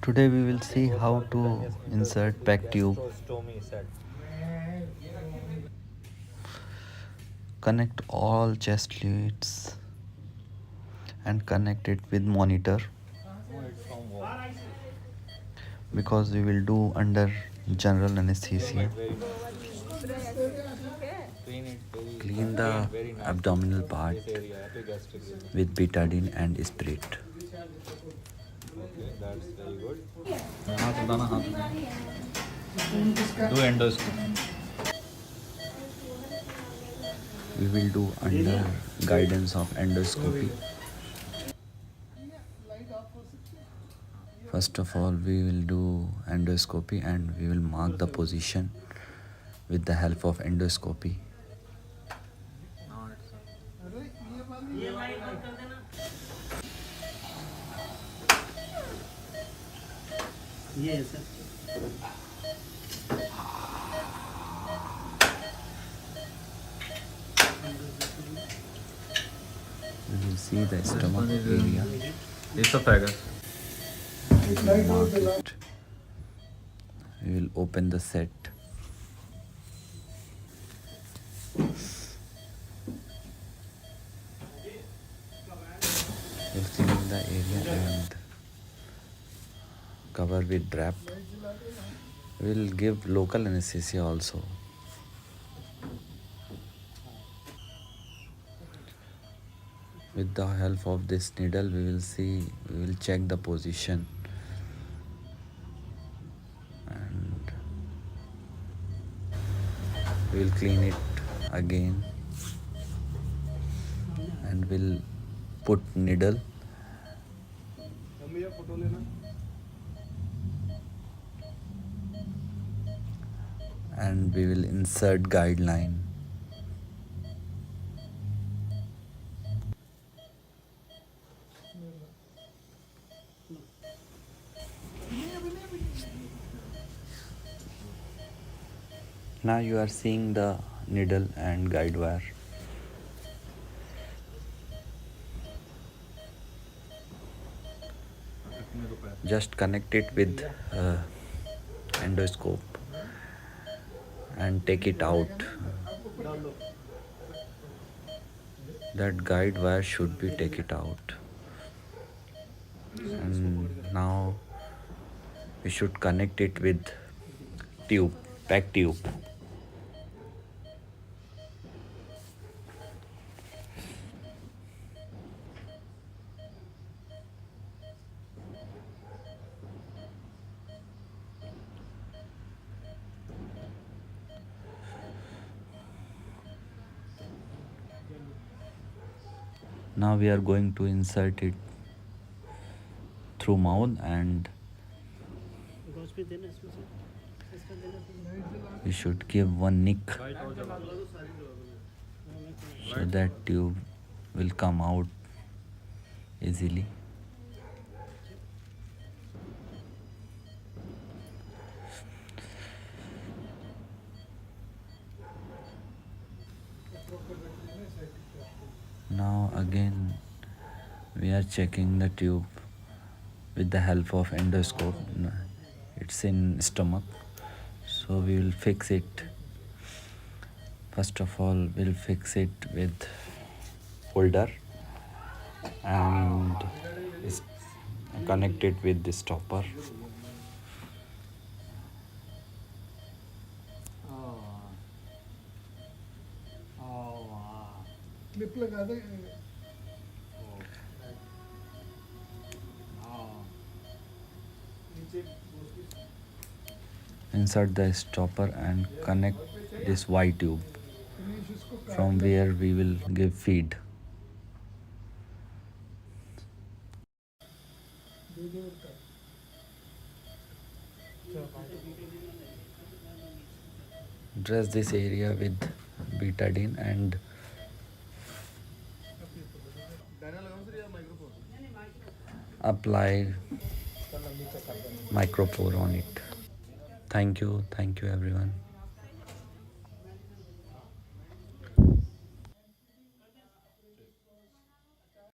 Today we will see how to insert PEG tube. Connect all chest leads and connect it with monitor because we will do under general anesthesia. Clean the abdominal part with betadine and spirit. Okay, that's very good. Do endoscopy. We will do under guidance of endoscopy. First of all, we will do endoscopy and we will mark the position with the help of endoscopy. Yes, sir. We will see the stomach area. Esophagus. We will mark it. We will open the set. We'll clean the area and cover with drap. We'll give local anesthesia also. With the help of this needle, we will check the position and we will clean it again and we'll put needle and we will insert guideline. Now you are seeing the needle and guide wire. Just connect it with endoscope and take it out. That guide wire should be take it out. And now we should connect it with tube, PEG tube. Now we are going to insert it through mouth and we should give one nick so that tube will come out easily. Now again we are checking the tube with the help of endoscope. It's in stomach, so we will fix it. First of all, we'll fix it with holder and connect it with the stopper. Clip लगा दे Insert the stopper and connect this Y tube from where we will give feed. Dress this area with betadine and apply micropore on it. Thank you everyone.